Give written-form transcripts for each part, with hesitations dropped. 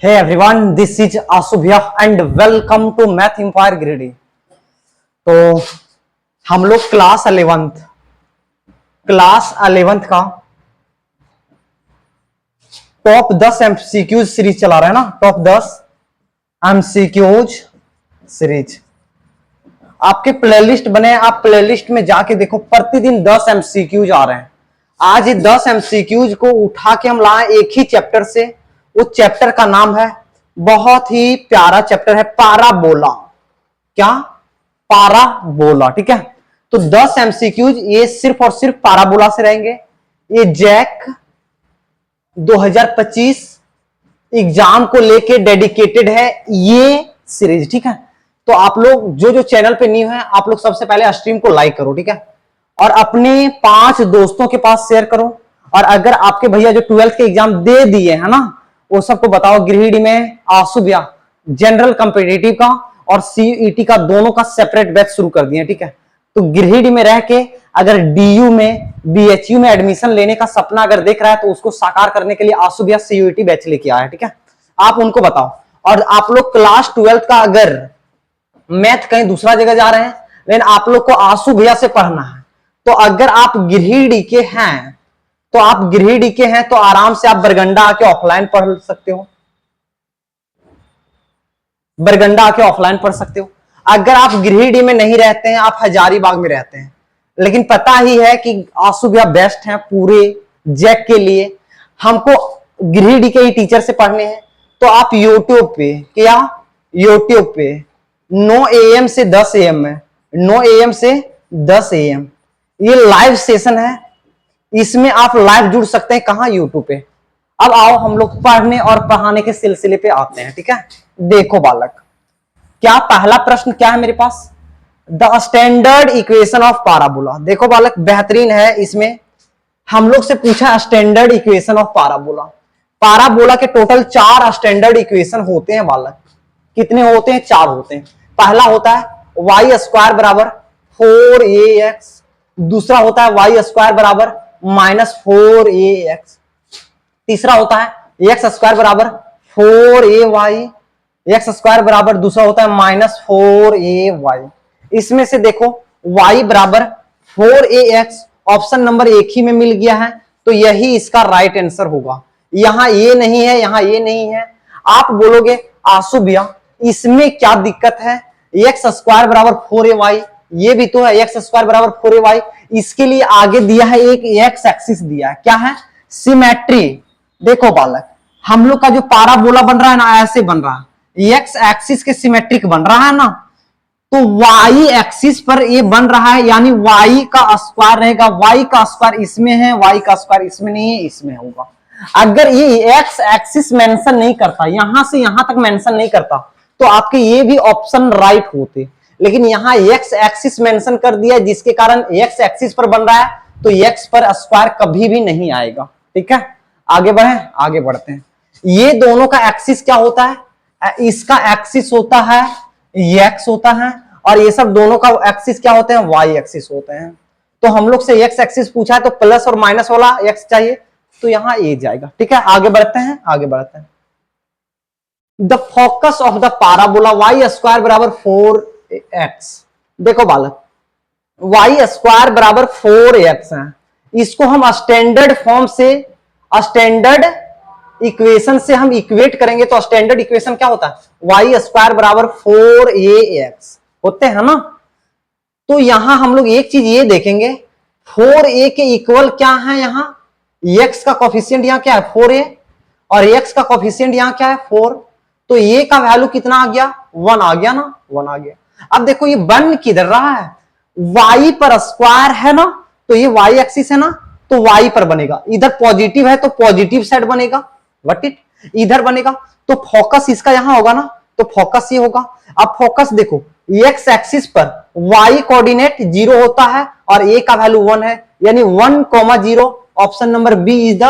Hey everyone, this is Asubhya and welcome to Math Empire Grade। तो हम लोग class 11th का top 10 MCQs series चला रहे हैं ना। टॉप 10 एमसीक्यूज सीरीज आपके प्लेलिस्ट बने, आप प्लेलिस्ट में जाके देखो, प्रतिदिन 10 एमसीक्यूज आ रहे हैं। आज ये 10 एमसीक्यूज को उठा के हम लाए एक ही चैप्टर से। उस चैप्टर का नाम है, बहुत ही प्यारा चैप्टर है, पाराबोला। क्या? पाराबोला। ठीक है, तो 10 एमसीक्यूज ये सिर्फ और सिर्फ पाराबोला से रहेंगे। ये जैक 2025 एग्जाम को लेके डेडिकेटेड है ये सीरीज। ठीक है, तो आप लोग जो चैनल पे न्यू है, आप लोग सबसे पहले स्ट्रीम को लाइक करो। ठीक है, और अपने 5 दोस्तों के पास शेयर करो। और अगर आपके भैया जो 12th के एग्जाम दे दिए है ना, वो सबको बताओ गिरिडीह में आसुबिया जनरल कॉम्पिटिटिव का और सीईटी का दोनों का सेपरेट बैच शुरू कर दिए। ठीक है, तो गिरिडीह में रह के अगर डीयू में बीएचयू में एडमिशन लेने का सपना अगर देख रहा है, तो उसको साकार करने के लिए आसुबिया सीईटी बैच लेके आया है। ठीक है, आप उनको बताओ। और आप लोग क्लास 12th का अगर मैथ कहीं दूसरा जगह जा रहे हैं, लेकिन आप लोग को आंसू भैया से पढ़ना है, तो अगर आप गिरिडीह के हैं तो आराम से आप बरगंडा आके ऑफलाइन पढ़ सकते हो। बरगंडा आके ऑफलाइन पढ़ सकते हो। अगर आप गिरिडीह में नहीं रहते हैं, आप हजारीबाग में रहते हैं, लेकिन पता ही है कि आंसू भैया बेस्ट हैं पूरे जैक के लिए, हमको गिरिडीह के ही टीचर से पढ़ने हैं, तो आप यूट्यूब पे 9 AM से 10 AM है, 9 AM से 10 AM ये लाइव सेशन है। इसमें आप लाइव जुड़ सकते हैं। कहां? यूट्यूब पे। अब आओ हम लोग पढ़ने और पढ़ाने के सिलसिले पे आते हैं। ठीक है, देखो बालक, क्या पहला प्रश्न क्या है मेरे पास? The standard equation of parabola. देखो बालक, बेहतरीन है। इसमें हम लोग से पूछा standard equation of parabola. Parabola के टोटल 4 स्टैंडर्ड इक्वेशन होते हैं बालक। कितने होते हैं? 4 होते हैं। पहला होता है y² बराबर 4ax, दूसरा होता है y² बराबर -4ax, तीसरा होता है x² बराबर 4ay, x² बराबर दूसरा होता है -4ay। इसमें से देखो y बराबर 4ax ऑप्शन नंबर 1 ही में मिल गया है, तो यही इसका राइट आंसर होगा। यहां ये नहीं है, यहां ये नहीं है। आप बोलोगे आंसू भैया इसमें क्या दिक्कत है? x² बराबर 4ay, ये भी तो है x² बराबर 4ay। इसके लिए आगे दिया है एक x एक्सिस दिया है। क्या है? सिमेट्री। देखो बालक, हम लोग का जो पाराबोला बन रहा है ना, ऐसे बन रहा है, x एक्सिस के सिमेट्रिक बन रहा है ना, तो y एक्सिस पर ये बन रहा है, यानी y का स्क्वायर रहेगा। y का स्क्वायर इसमें है, y का स्क्वायर इसमें नहीं है, इसमें होगा। अगर ये x एक्सिस मेंशन नहीं करता, यहां से यहां तक मेंशन नहीं करता, तो आपके ये भी ऑप्शन राइट होते। लेकिन यहां x एक्सिस मेंशन कर दिया, जिसके कारण x एक्सिस पर बन रहा है, तो x पर स्क्वायर कभी भी नहीं आएगा। ठीक है, आगे बढ़े, आगे बढ़ते हैं। ये दोनों का एक्सिस क्या होता है? इसका एक्सिस होता है x होता है, और ये सब दोनों का एक्सिस क्या होते हैं? y एक्सिस होते हैं। तो हम लोग से x एक्सिस पूछा है, तो प्लस और माइनस वाला x चाहिए, तो यहां ये जाएगा। ठीक है, आगे बढ़ते हैं, आगे बढ़ते हैं। The focus of the parabola y² बराबर 4x। देखो बालक, y² बराबर 4x है, इसको हम स्टैंडर्ड फॉर्म से, स्टैंडर्ड इक्वेशन से हम इक्वेट करेंगे, तो स्टैंडर्ड इक्वेशन क्या होता है? y² बराबर 4ax होते हैं ना। तो यहां हम लोग एक चीज ये देखेंगे, 4a के इक्वल क्या है? यहां x का कोफिशिएंट यहां क्या है? 4a, और x का कोफिशिएंट यहां क्या है? 4। तो a का वैल्यू कितना आ गया? 1 आ गया ना, 1 आ गया। अब देखो ये बन किधर रहा है? y पर स्क्वायर है ना, तो ये y एक्सिस है ना, तो y पर बनेगा। इधर पॉजिटिव है तो पॉजिटिव साइड बनेगा, व्हाट इट, इधर बनेगा। तो फोकस इसका यहां होगा ना, तो फोकस ये होगा। अब फोकस देखो, x एक्सिस पर y कोऑर्डिनेट 0 होता है और a का वैल्यू 1 है, यानी 1,0। Option number B is the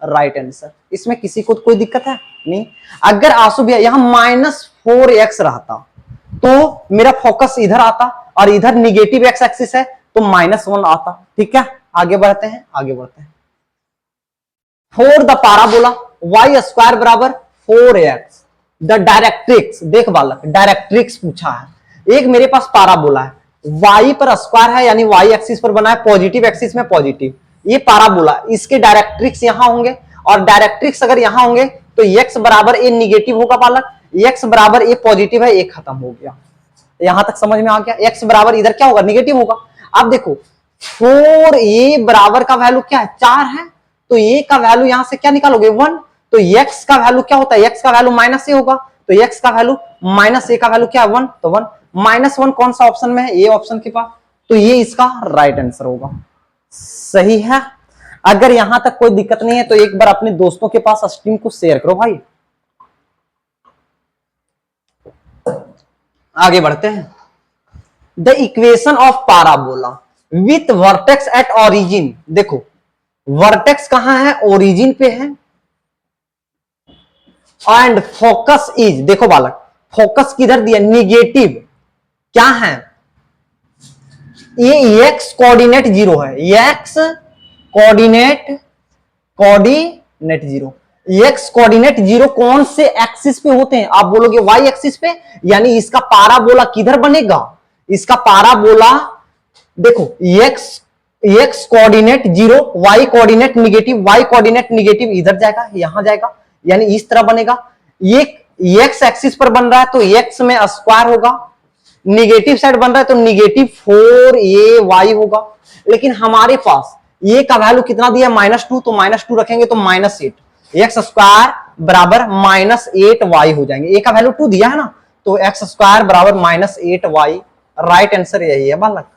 right answer. इसमें किसी को कोई दिक्कत है नहीं। अगर आंसू भैया यहां -4x रहता, तो मेरा फोकस इधर आता, और इधर निगेटिव x एक्सिस है, तो -1 आता। ठीक है, आगे बढ़ते हैं, आगे बढ़ते हैं। फॉर द पाराबोला y² बराबर 4x, द डायरेक्ट्रिक्स, देख बालक डायरेक्ट्रिक्स पूछा है। एक मेरे पास पाराबोला है, y पर स्क्वायर है यानी y एक्सिस पर बना है, पॉजिटिव एक्सिस में पॉजिटिव, ये पाराबोला, इसके डायरेक्ट्रिक्स यहां होंगे और डायरेक्ट्रिक्स अगर यहां होंगे तो x बराबर a निगेटिव होगा बालक, x बराबर a पॉजिटिव है, a खत्म हो गया। यहां तक समझ में आ गया? x बराबर इधर क्या होगा? निगेटिव होगा। अब देखो 4a बराबर का वैल्यू क्या है? 4 है, तो a का वैल्यू यहां से क्या निकालोगे? 1। तो x का वैल्यू क्या होता है? x का वैल्यू माइनस ए होगा, तो x का वैल्यू माइनस ए का वैल्यू क्या है? 1, तो 1 माइनस 1 कौन सा ऑप्शन में है? ए ऑप्शन के पास, तो ये इसका राइट आंसर होगा। सही है। अगर यहां तक कोई दिक्कत नहीं है तो एक बार अपने दोस्तों के पास स्ट्रीम को शेयर करो भाई। आगे बढ़ते हैं। The equation of parabola with vertex at origin, देखो वर्टेक्स कहां है? ओरिजिन पे है, एंड फोकस इज, देखो बालक फोकस किधर दिया? निगेटिव। क्या है ये? एक्स कोऑर्डिनेट 0 है, x coordinate zero. X coordinate 0 कौन से एक्सिस पे होते हैं? आप बोलोगे वाई एक्सिस पे, यानी इसका पाराबोला किधर बनेगा? इसका पाराबोला देखो x coordinate 0, y coordinate negative, y coordinate negative इधर जाएगा, यहां जाएगा, यानी इस तरह बनेगा। ये एक्स एक्सिस पर बन रहा है तो एक्स में स्क्वायर होगा, निगेटिव साइड बन रहा है तो निगेटिव 4ay होगा। लेकिन हमारे पास ये का वैल्यू कितना दिया? -2, तो -2 रखेंगे तो -8, एक्स स्क्वायर बराबर -8y हो जाएंगे। ए का वैल्यू 2 दिया है ना, तो एक्स स्क्वायर बराबर -8y, राइट आंसर यही है बालक।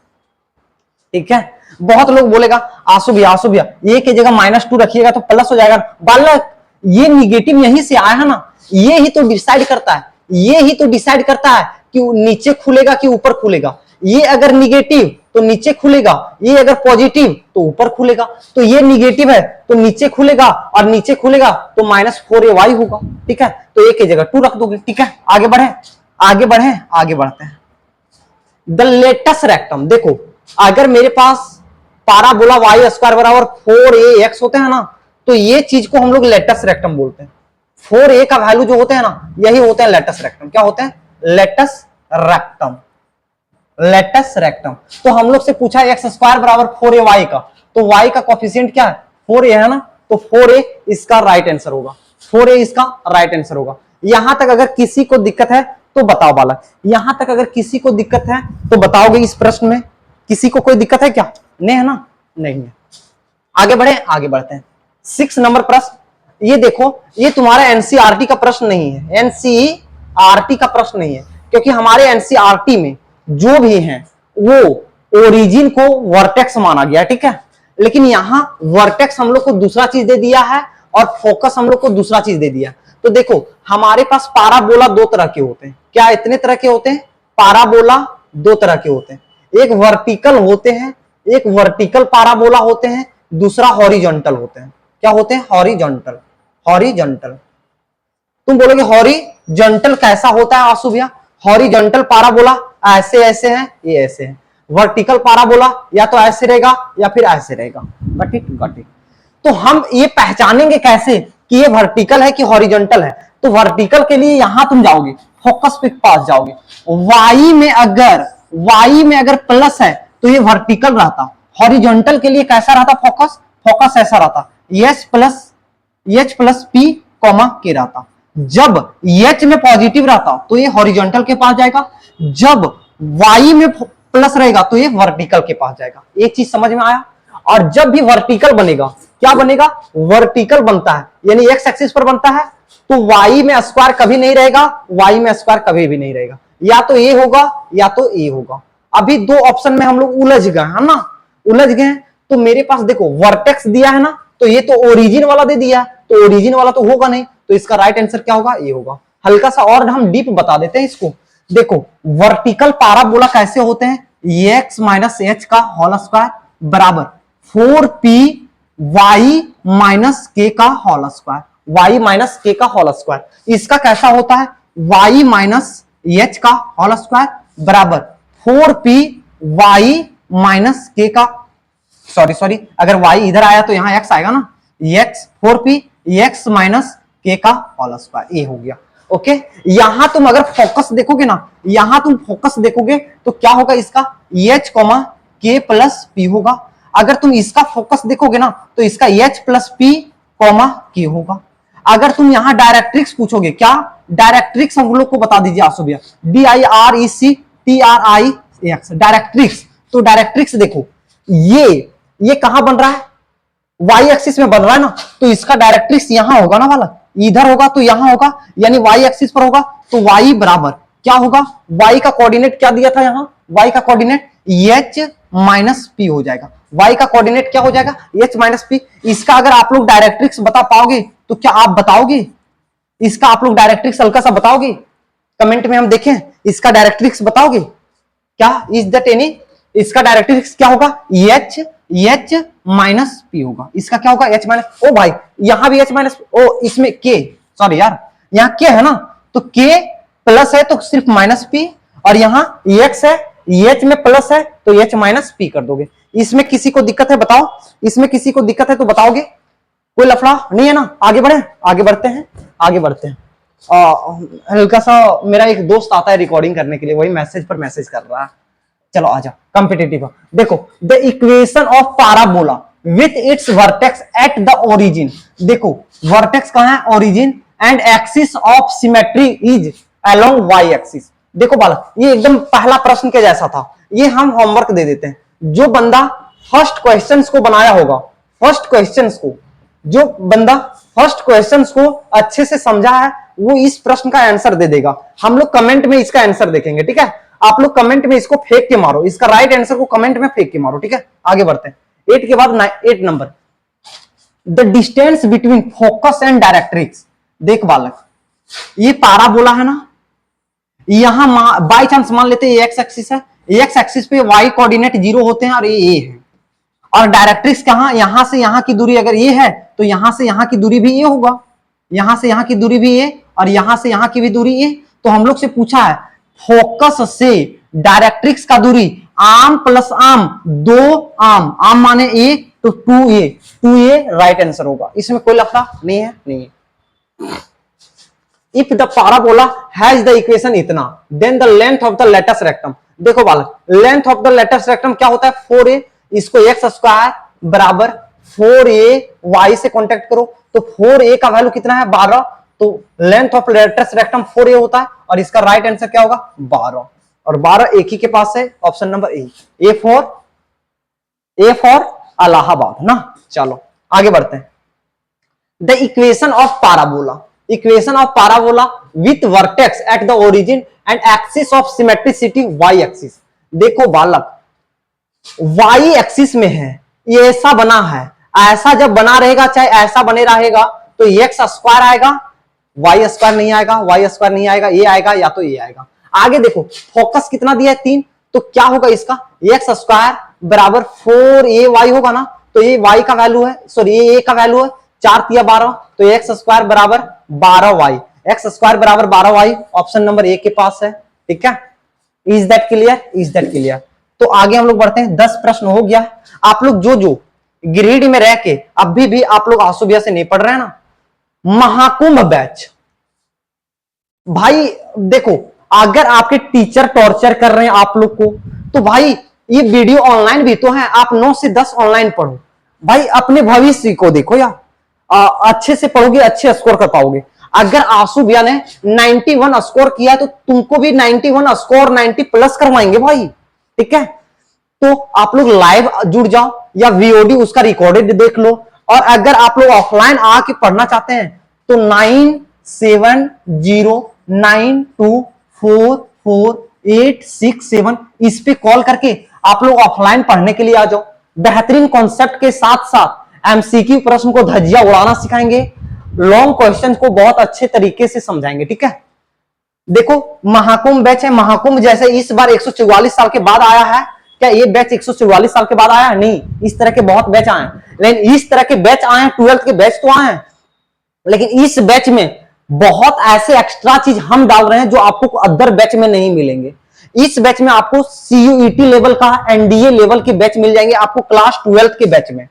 ठीक है। बहुत लोग बोलेगा आंसू भैया ये की जगह -2 रखिएगा तो प्लस हो जाएगा। बालक ये निगेटिव यहीं से आया है ना, ये ही तो डिसाइड करता है, ये ही तो डिसाइड करता है कि नीचे खुलेगा कि ऊपर खुलेगा। ये अगर निगेटिव तो नीचे खुलेगा, ये अगर पॉजिटिव तो ऊपर खुलेगा। तो ये निगेटिव है तो नीचे खुलेगा, और नीचे खुलेगा तो -4ay होगा। ठीक है, तो एक की जगह 2 रख दोगे। ठीक है, आगे बढ़े आगे बढ़ते हैं। द लेटेस्ट रेक्टम, देखो अगर मेरे पास पाराबोला वाई स्क्वायर बराबर 4ax होते हैं ना, तो ये चीज को हम लोग लेटेस्ट रेक्टम बोलते हैं। 4a का वैल्यू जो होते हैं ना, यही होते हैं लेटेस्ट रेक्टम। क्या होते हैं? Latus rectum. Latus rectum. तो हम लोग से पूछा एक्स स्क्वायर बराबर 4ay का, तो y का कोफिशिएंट क्या है? 4a है ना, तो 4a इसका राइट आंसर होगा, 4a इसका राइट आंसर होगा। यहां तक अगर किसी को दिक्कत है तो बताओ बालक, यहां तक अगर किसी को दिक्कत है तो बताओगे इस प्रश्न में? किसी को कोई दिक्कत है क्या? नहीं है ना? नहीं है। आगे बढ़ते हैं। 6 नंबर प्रश्न, ये देखो, ये तुम्हारा एनसीईआरटी का प्रश्न नहीं है, एनसीईआरटी का प्रश्न नहीं है, क्योंकि हमारे एनसीईआरटी में जो भी है वो ओरिजिन को वर्टेक्स माना गया। ठीक है, लेकिन यहां वर्टेक्स हम लोग को दूसरा चीज दे दिया है और फोकस हम लोग को दूसरा चीज दे दिया। तो देखो हमारे पास पाराबोला 2 तरह के होते हैं। क्या इतने तरह के होते हैं? पाराबोला 2 तरह के होते हैं, एक वर्टिकल होते हैं, एक वर्टिकल पाराबोला होते हैं, दूसरा हॉरिजॉन्टल होते हैं। क्या होते हैं? हॉरिजॉन्टल। हॉरिजॉन्टल। तुम बोलोगे हॉरिजॉन्टल कैसा होता है आंसू भैया? हॉरिजॉन्टल पाराबोला ऐसे ऐसे हैं, ये ऐसे हैं। वर्टिकल पाराबोला या तो ऐसे रहेगा या फिर ऐसे रहेगा। Got it. तो हम ये पहचानेंगे कैसे कि ये वर्टिकल है कि हॉरिजॉन्टल है? तो वर्टिकल के लिए यहां तुम जाओगे, फोकस पे पास जाओगे, वाई में अगर प्लस है तो ये वर्टिकल रहता, हॉरिजॉन्टल के लिए कैसा रहता? फोकस ऐसा रहता, H प्लस P कॉमा के रहता। जब H में पॉजिटिव रहता तो ये हॉरिजॉन्टल के पास जाएगा, जब Y में प्लस रहेगा तो ये वर्टिकल के पास जाएगा। एक चीज समझ में आया? और जब भी वर्टिकल बनेगा, क्या बनेगा? वर्टिकल बनता है, यानी एक्स एक्सिस पर बनता है, तो Y में स्क्वायर कभी नहीं रहेगा, Y में स्क्वायर कभी भी नहीं रहेगा, या तो ए होगा या तो ए होगा। अभी 2 ऑप्शन में हम लोग उलझ गए है ना, उलझ गए। तो मेरे पास देखो वर्टेक्स दिया है ना, तो ये तो ओरिजिन वाला दे दिया, तो ओरिजिन वाला तो होगा नहीं, तो इसका राइट आंसर क्या होगा? ये होगा। हल्का सा और हम डीप बता देते हैं इसको। देखो वर्टिकल पाराबोला कैसे होते हैं? x माइनस एच का होल स्क्वायर बराबर 4py माइनस के का होल स्क्वायर, y माइनस के का होल स्क्वायर। इसका कैसा होता है? y माइनस एच का होल स्क्वायर बराबर 4py माइनस के का, सॉरी अगर y इधर आया तो यहां x आएगा ना, x 4p x माइनस के का होल स्क्वायर, ये हो गया। ओके, यहां तुम अगर फोकस देखोगे ना, यहां तुम फोकस देखोगे तो क्या होगा इसका एच कॉमा के प्लस पी होगा। अगर तुम इसका फोकस देखोगे ना तो इसका एच प्लस पी कॉमा के होगा। अगर तुम यहां डायरेक्ट्रिक्स पूछोगे, क्या डायरेक्ट्रिक्स हम लोग को बता दीजिए आंसू भैया, DIRECTRIX डायरेक्ट्रिक्स। तो डायरेक्ट्रिक्स देखो, ये कहां बन रहा है, वाई एक्सिस में बन रहा है ना, तो इसका डायरेक्ट्रिक्स यहां होगा ना वाला, इधर होगा तो यहां होगा, यानी वाई एक्सिस पर होगा। तो वाई बराबर क्या होगा, वाई का कोऑर्डिनेट क्या दिया था यहां, वाई का कोऑर्डिनेट एच माइनस पी हो जाएगा। वाई का कोऑर्डिनेट क्या हो जाएगा, एच माइनस पी। इसका अगर आप लोग डायरेक्ट्रिक्स बता पाओगे तो क्या आप बताओगे, इसका आप लोग डायरेक्ट्रिक्स हल्का सा बताओगे, कमेंट में हम देखें, इसका डायरेक्ट्रिक्स बताओगे क्या, इज दैट एनी, इसका डायरेक्ट्रिक्स क्या होगा, एच माइनस पी होगा। इसका क्या होगा, एच माइनस, ओ भाई यहां भी एच माइनस, ओ इसमें के, सॉरी यार यहां के है ना, तो के प्लस है तो सिर्फ माइनस पी, और यहां एक्स है, एच में प्लस है तो एच माइनस पी कर दोगे। इसमें किसी को दिक्कत है बताओ, इसमें किसी को दिक्कत है तो बताओगे, कोई लफड़ा नहीं है ना। आगे बढ़े, आगे बढ़ते हैं, आगे बढ़ते हैं। हल्का सा मेरा एक दोस्त आता है रिकॉर्डिंग करने के लिए, वही मैसेज पर मैसेज कर रहा है। चलो आजा कॉम्पिटिटिव देखो, the equation of parabola with its vertex at the origin. देखो वर्टेक्स कहां है, origin, and axis of symmetry is along y axis. देखो बालक, ये एकदम पहला प्रश्न के जैसा था, ये हम होमवर्क दे देते हैं। जो बंदा फर्स्ट क्वेश्चंस को बनाया होगा, फर्स्ट क्वेश्चंस को, जो बंदा फर्स्ट क्वेश्चंस को अच्छे से समझा है, वो इस प्रश्न का आंसर दे देगा। हम लोग कमेंट में इसका आंसर देखेंगे, ठीक है। आप लोग कमेंट में इसको फेंक के मारो, इसका राइट आंसर को कमेंट में फेंक के मारो, ठीक है। आगे बढ़ते हैं, 8 के बाद 8 number, the distance between focus and directrix. देख बालक, ये पैराबोला है ना, यहां बाई चांस मान लेते हैं एक्स एक्सिस है, एक्स एक्सिस पे वाई कोऑर्डिनेट 0 होते हैं और ये है, और डायरेक्ट्रिक्स कहां, यहां से यहां की दूरी अगर ये है तो यहां से यहां की दूरी भी ये होगा, यहां से यहां की दूरी भी ये, और यहां से यहां की भी दूरी ये। तो हम लोग से पूछा है फोकस से डायरेक्ट्रिक्स का दूरी arm plus arm, 2 arm, arm माने ए तो 2a राइट आंसर होगा, इसमें कोई लफड़ा नहीं है, नहीं है। If the parabola has the equation इतना, then the length of the latus rectum. देखो बालक, length of the latus rectum क्या होता है, 4a, इसको एक्स स्क्वायर बराबर 4a y से कॉन्टेक्ट करो, तो 4a का वैल्यू कितना है, 12, तो length of latus rectum 4a होता है, और इसका राइट आंसर क्या होगा, 12, और 12 एक ही के पास है, option number A for Allahabad ना। चलो आगे बढ़ते हैं, the equation of parabola, equation of parabola with vertex at the origin and axis of symmetricity y axis. देखो बालक, वाई एक्सिस में है, ये ऐसा बना है, ऐसा जब बना रहेगा, चाहे ऐसा बने रहेगा, तो एक्स स्क्वायर आएगा, वाई स्क्वायर नहीं आएगा, वाई स्क्वायर नहीं आएगा, ये आएगा या तो ये आएगा। आगे देखो फोकस कितना दिया है, 3, तो क्या होगा इसका, एक्स स्क्वायर बराबर 4ay होगा ना, तो ये y का वैल्यू है, सॉरी ये a का वैल्यू है, 4 तिया 12, तो एक्स स्क्वायर बराबर 12y, एक्स स्क्वायर बराबर 12y, ऑप्शन नंबर ए के पास है, ठीक है। Is that clear, is that clear. तो आगे हम लोग बढ़ते हैं, 10 प्रश्न हो गया। आप लोग जो गिरिडीह में रह के अभी भी आप लोग आंसू भैया से नहीं पढ़ रहे हैं ना, महाकुंभ बैच, भाई देखो अगर आपके टीचर टॉर्चर कर रहे हैं आप लोग को, तो भाई ये वीडियो ऑनलाइन भी तो है, आप 9 से 10 ऑनलाइन पढ़ो भाई, अपने भविष्य को देखो यार, अच्छे से पढ़ोगे, अच्छे स्कोर कर पाओगे। अगर आंसू भैया ने 91 स्कोर किया तो तुमको भी 91 स्कोर 90 प्लस करवाएंगे भाई, ठीक है। तो आप लोग लाइव जुड़ जाओ या वीओडी उसका रिकॉर्डेड देख लो, और अगर आप लोग ऑफलाइन आके पढ़ना चाहते हैं तो 9709244867 इस पे कॉल करके आप लोग ऑफलाइन पढ़ने के लिए आ जाओ। बेहतरीन कॉन्सेप्ट के साथ साथ एमसीक्यू प्रश्न को धज्जियां उड़ाना सिखाएंगे, लॉन्ग क्वेश्चन को बहुत अच्छे तरीके से समझाएंगे, ठीक है। देखो महाकुंभ बैच है, महाकुंभ जैसे इस बार 144 साल के बाद आया है, क्या ये बैच 144 साल के बाद आया है, नहीं, इस तरह के बहुत बैच आए हैं, लेकिन इस तरह के बैच आए हैं, 12th के बैच तो आए हैं, लेकिन इस बैच में बहुत ऐसे एक्स्ट्रा चीज हम डाल रहे हैं जो आपको अदर बैच में नहीं मिलेंगे। इस बैच में आपको सीयूईटी लेवल का, एनडीए लेवल के बैच मिल जाएंगे आपको क्लास 12th के बैच में।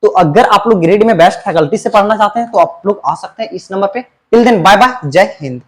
तो अगर आप लोग ग्रेड में बेस्ट फैकल्टी से पढ़ना चाहते हैं तो आप लोग आ सकते हैं इस नंबर पे। टिल देन बाय बाय, जय हिंद।